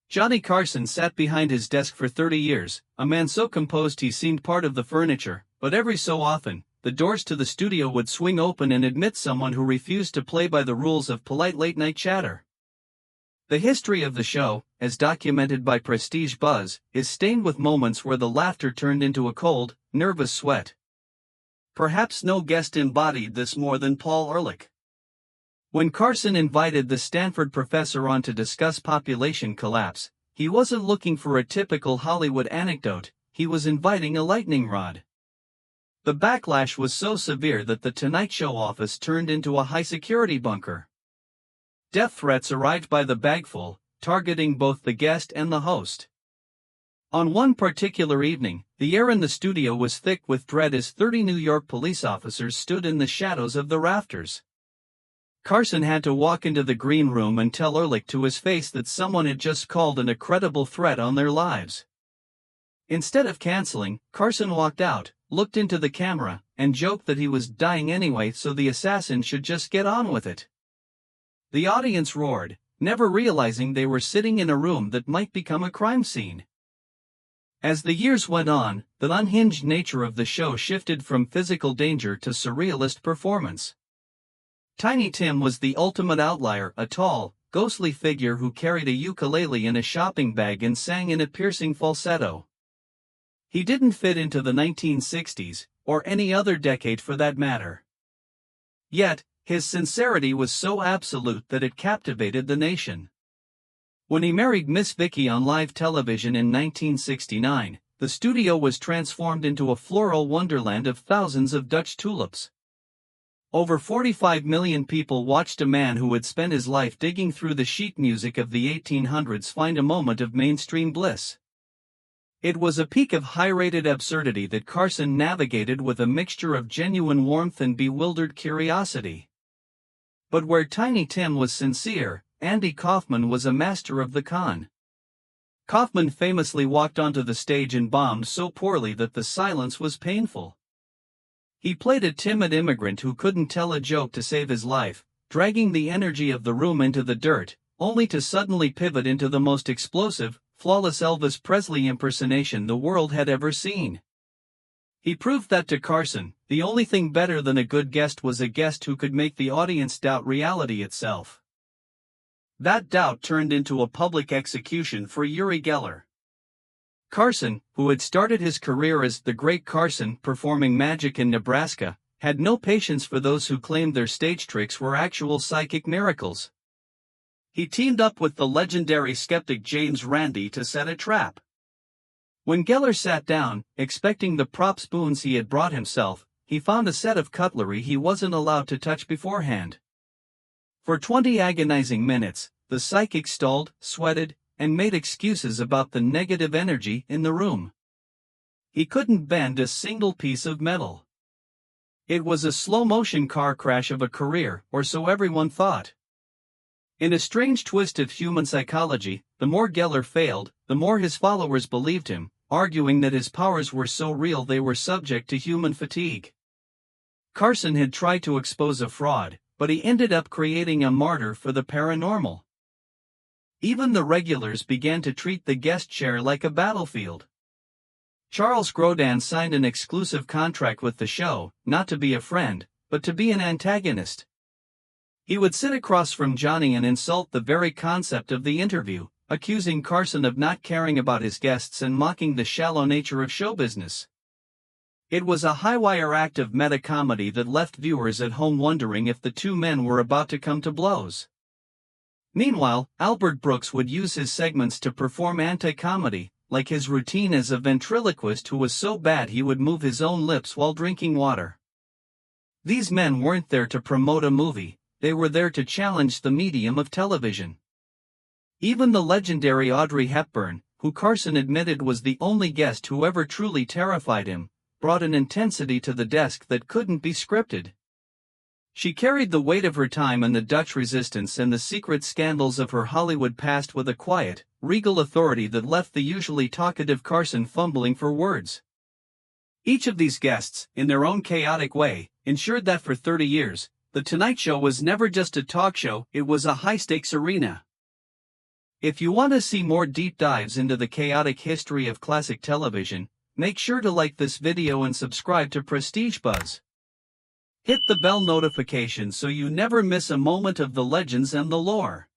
Johnny Carson sat behind his desk for 30 years, a man so composed he seemed part of the furniture, but every so often, the doors to the studio would swing open and admit someone who refused to play by the rules of polite late-night chatter. The history of the show, as documented by Prestige Buzz, is stained with moments where the laughter turned into a cold, nervous sweat. Perhaps no guest embodied this more than Paul Ehrlich. When Carson invited the Stanford professor on to discuss population collapse, he wasn't looking for a typical Hollywood anecdote, he was inviting a lightning rod. The backlash was so severe that the Tonight Show office turned into a high-security bunker. Death threats arrived by the bagful, targeting both the guest and the host. On one particular evening, the air in the studio was thick with dread as 30 New York police officers stood in the shadows of the rafters. Carson had to walk into the green room and tell Ehrlich to his face that someone had just called an incredible threat on their lives. Instead of canceling, Carson walked out, looked into the camera, and joked that he was dying anyway so the assassin should just get on with it. The audience roared, never realizing they were sitting in a room that might become a crime scene. As the years went on, the unhinged nature of the show shifted from physical danger to surrealist performance. Tiny Tim was the ultimate outlier, a tall, ghostly figure who carried a ukulele in a shopping bag and sang in a piercing falsetto. He didn't fit into the 1960s, or any other decade for that matter. Yet, his sincerity was so absolute that it captivated the nation. When he married Miss Vicky on live television in 1969, the studio was transformed into a floral wonderland of thousands of Dutch tulips. Over 45 million people watched a man who would spend his life digging through the sheet music of the 1800s find a moment of mainstream bliss. It was a peak of high-rated absurdity that Carson navigated with a mixture of genuine warmth and bewildered curiosity. But where Tiny Tim was sincere, Andy Kaufman was a master of the con. Kaufman famously walked onto the stage and bombed so poorly that the silence was painful. He played a timid immigrant who couldn't tell a joke to save his life, dragging the energy of the room into the dirt, only to suddenly pivot into the most explosive, flawless Elvis Presley impersonation the world had ever seen. He proved that to Carson, the only thing better than a good guest was a guest who could make the audience doubt reality itself. That doubt turned into a public execution for Uri Geller. Carson, who had started his career as the Great Carson performing magic in Nebraska, had no patience for those who claimed their stage tricks were actual psychic miracles. He teamed up with the legendary skeptic James Randi to set a trap. When Geller sat down, expecting the prop spoons he had brought himself, he found a set of cutlery he wasn't allowed to touch beforehand. For 20 agonizing minutes, the psychic stalled, sweated, and made excuses about the negative energy in the room. He couldn't bend a single piece of metal. It was a slow-motion car crash of a career, or so everyone thought. In a strange twist of human psychology, the more Geller failed, the more his followers believed him, arguing that his powers were so real they were subject to human fatigue. Carson had tried to expose a fraud, but he ended up creating a martyr for the paranormal. Even the regulars began to treat the guest chair like a battlefield. Charles Grodin signed an exclusive contract with the show, not to be a friend, but to be an antagonist. He would sit across from Johnny and insult the very concept of the interview, accusing Carson of not caring about his guests and mocking the shallow nature of show business. It was a high-wire act of meta-comedy that left viewers at home wondering if the two men were about to come to blows. Meanwhile, Albert Brooks would use his segments to perform anti-comedy, like his routine as a ventriloquist who was so bad he would move his own lips while drinking water. These men weren't there to promote a movie, they were there to challenge the medium of television. Even the legendary Audrey Hepburn, who Carson admitted was the only guest who ever truly terrified him, brought an intensity to the desk that couldn't be scripted. She carried the weight of her time and the Dutch resistance and the secret scandals of her Hollywood past with a quiet, regal authority that left the usually talkative Carson fumbling for words. Each of these guests, in their own chaotic way, ensured that for 30 years, The Tonight Show was never just a talk show, it was a high-stakes arena. If you want to see more deep dives into the chaotic history of classic television, make sure to like this video and subscribe to Prestige Buzz. Hit the bell notification so you never miss a moment of the legends and the lore.